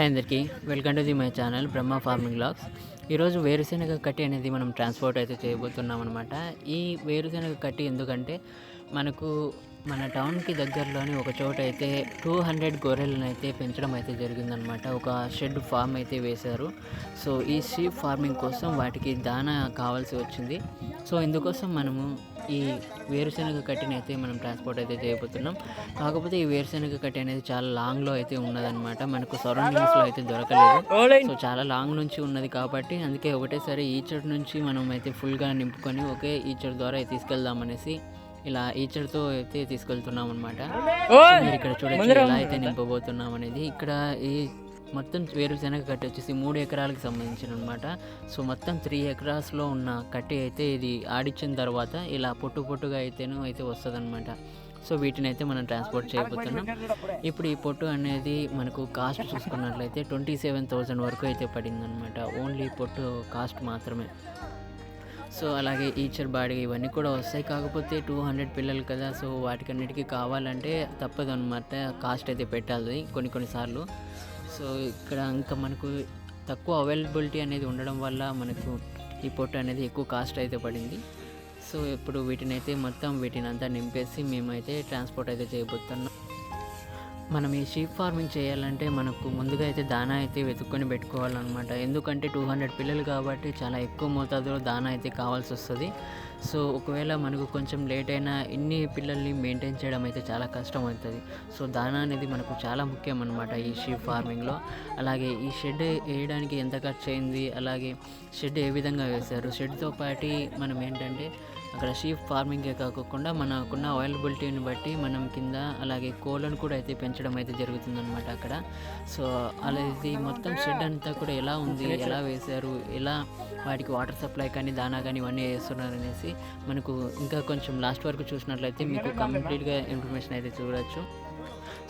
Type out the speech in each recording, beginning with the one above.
Hi అందరికీ, welcome to my channel Brahma farming blogs. ఈరోజు వేరుశెనగ కట్టి అనేది మనం ట్రాన్స్పోర్ట్ అయితే చేయబోతున్నాం అనమాట. ఈ వేరుశెనగ కట్టి ఎందుకంటే మనకు మన టౌన్కి దగ్గరలోని ఒక చోట అయితే 200 గొర్రెలను అయితే పెంచడం అయితే జరిగిందనమాట. ఒక షెడ్ ఫామ్ అయితే వేశారు. సో ఈ షీప్ ఫార్మింగ్ కోసం వాటికి దానా కావాల్సి వచ్చింది. సో ఇందుకోసం మనము ఈ వేరుశెనగ కట్టిని అయితే మనం ట్రాన్స్పోర్ట్ అయితే చేయబోతున్నాం. కాకపోతే ఈ వేరుశెనగ కట్టి అనేది చాలా లాంగ్లో అయితే ఉన్నదనమాట. మనకు సరౌండింగ్స్లో అయితే దొరకలేదు. సో చాలా లాంగ్ నుంచి ఉన్నది కాబట్టి అందుకే ఒకటేసారి ఈచర్ నుంచి మనం అయితే ఫుల్గా నింపుకొని ఒకే ఈచర్ ద్వారా తీసుకెళ్దాం అనేసి ఇలా ఈచర్తో అయితే తీసుకెళ్తున్నాం అనమాట. మీరు ఇక్కడ చూడొచ్చు ఎలా అయితే నింపబోతున్నాం అనేది. ఇక్కడ ఈ మొత్తం వేరుశెనగ కట్టి వచ్చేసి 3 ఎకరాలకు సంబంధించిన అనమాట. సో మొత్తం 3 ఎకరాస్లో ఉన్న కట్టి అయితే ఇది ఆడిచ్చిన తర్వాత ఇలా పొట్టుగా అయితే వస్తుంది అనమాట. సో వీటిని అయితే మనం ట్రాన్స్పోర్ట్ చేయబోతున్నాం. ఇప్పుడు ఈ పొట్టు అనేది మనకు కాస్ట్ చూసుకున్నట్లయితే 27,000 వరకు అయితే పడిందనమాట. ఓన్లీ పొట్టు కాస్ట్ మాత్రమే. సో అలాగే ఈచర్ బాడీ ఇవన్నీ కూడా వస్తాయి. కాకపోతే 200 పిల్లలు కదా, సో వాటికన్నిటికీ కావాలంటే తప్పదు అనమాట, కాస్ట్ అయితే పెట్టాలి కొన్నిసార్లు. సో ఇక్కడ ఇంకా మనకు తక్కువ అవైలబిలిటీ అనేది ఉండడం వల్ల మనకు ఈ పొట్టు అనేది ఎక్కువ కాస్ట్ అయితే పడింది. సో ఇప్పుడు వీటిని అంతా నింపేసి మేమైతే ట్రాన్స్పోర్ట్ అయితే చేయబోతున్నాం. మనం ఈ షీప్ ఫార్మింగ్ చేయాలంటే మనకు ముందుగా అయితే దానా అయితే వెతుక్కొని పెట్టుకోవాలన్నమాట. ఎందుకంటే 200 పిల్లలు కాబట్టి చాలా ఎక్కువ మోతాదులో దానా అయితే కావాల్సి వస్తుంది. సో ఒకవేళ మనకు కొంచెం లేట్ అయినా ఇన్ని పిల్లల్ని మెయింటైన్ చేయడం అయితే చాలా కష్టం అవుతుంది. సో దానా అనేది మనకు చాలా ముఖ్యం అన్నమాట ఈ షీప్ ఫార్మింగ్లో. అలాగే ఈ షెడ్ వేయడానికి ఎంత ఖర్చు అయింది, అలాగే షెడ్ ఏ విధంగా వేశారు, షెడ్తో పాటు మనం ఏంటంటే అక్కడ షీప్ ఫార్మింగే కాకుండా మనకున్న అవైలబిలిటీని బట్టి మనం కింద అలాగే కోళ్ళను కూడా అయితే పెంచడం అయితే జరుగుతుందన్నమాట అక్కడ. సో అలా ఇది మొత్తం షెడ్ అంతా కూడా ఎలా ఉంది, ఎలా వేశారు, ఎలా వాటికి వాటర్ సప్లై కానీ దానా కానీ ఇవన్నీ వేస్తున్నారు అనేసి మనకు ఇంకా కొంచెం లాస్ట్ వరకు చూసినట్లయితే మీకు కంప్లీట్గా ఇన్ఫర్మేషన్ అయితే చూడవచ్చు.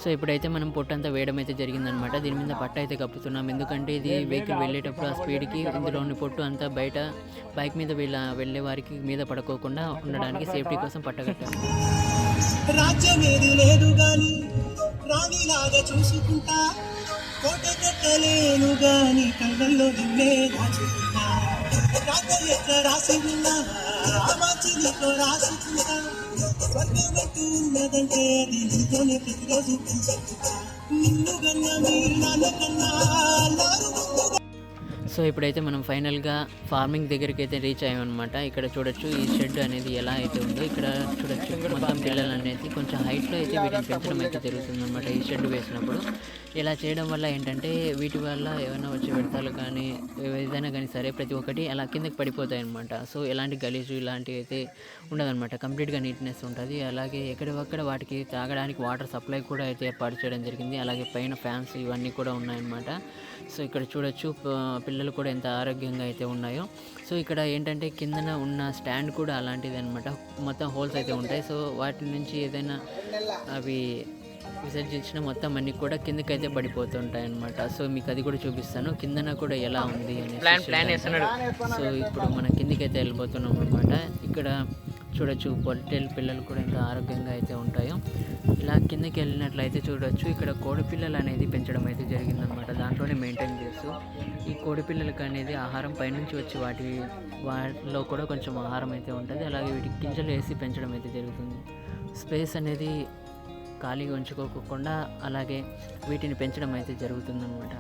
సో ఇప్పుడైతే మనం పొట్టంతా వేయడం అయితే జరిగిందనమాట. దీని మీద పట్ట అయితే కప్పుతున్నాం. ఎందుకంటే ఇది వెహికల్ వెళ్ళేటప్పుడు ఆ స్పీడ్కి ఇందులోని పొట్టు అంతా బయట బైక్ మీద వెళ్ళే వారికి మీద పడుకోకుండా ఉండడానికి సేఫ్టీ కోసం పట్ట కట్టాము. సో ఇప్పుడైతే మనం ఫైనల్గా ఫార్మింగ్ దగ్గరికి అయితే రీచ్ అయ్యామన్నమాట. ఇక్కడ చూడొచ్చు ఈ షెడ్ అనేది ఎలా అయితే ఉందో. ఇక్కడ చూడొచ్చు మొత్తం పిల్లలు అనేది కొంచెం హైట్లో అయితే వీటిని పెంచడం అయితే జరుగుతుందన్నమాట. ఈ షెడ్ వేసినప్పుడు ఇలా చేయడం వల్ల ఏంటంటే వీటి వల్ల ఏమైనా వచ్చే వ్యర్థాలు కానీ ఏదైనా కానీ సరే ప్రతి ఒక్కటి అలా కిందకి పడిపోతాయి అన్నమాట. సో ఎలాంటి గలీజు ఇలాంటివి అయితే ఉండదన్నమాట. కంప్లీట్గా నీట్నెస్ ఉంటుంది. అలాగే ఎక్కడికక్కడ వాటికి తాగడానికి వాటర్ సప్లై కూడా అయితే ఏర్పాటు చేయడం జరిగింది. అలాగే పైన ఫ్యాన్స్ ఇవన్నీ కూడా ఉన్నాయన్నమాట. సో ఇక్కడ చూడొచ్చు పిల్లలు కూడా ఎంత ఆరోగ్యంగా అయితే ఉన్నాయో. సో ఇక్కడ ఏంటంటే కిందన ఉన్న స్టాండ్ కూడా అలాంటిది అనమాట. మొత్తం హోల్స్ అయితే ఉంటాయి. సో వాటి నుంచి ఏదైనా అవి విసర్జించిన మొత్తం అన్నీ కూడా కిందకైతే పడిపోతుంటాయి అన్నమాట. సో మీకు అది కూడా చూపిస్తాను కిందన కూడా ఎలా ఉంది అనేసి. సో ఇప్పుడు మనం కిందికైతే వెళ్ళిపోతున్నాం అనమాట. ఇక్కడ చూడొచ్చు పొట్టేలు పిల్లలు కూడా ఎంత ఆరోగ్యంగా అయితే ఉంటాయో. ఇలా కిందకి వెళ్ళినట్లయితే చూడొచ్చు ఇక్కడ కోడి పిల్లలు అనేది పెంచడం అయితే జరిగిందనమాట. దాంట్లోనే మెయింటైన్ చేస్తూ ఈ కోడి పిల్లలకి అనేది ఆహారం పైనుంచి వచ్చి వాటిలో కూడా కొంచెం ఆహారం అయితే ఉంటుంది. అలాగే వీటికి గింజలు వేసి పెంచడం అయితే జరుగుతుంది. స్పేస్ అనేది ఖాళీగా ఉంచుకోకుండా అలాగే వీటిని పెంచడం అయితే జరుగుతుందన్నమాట.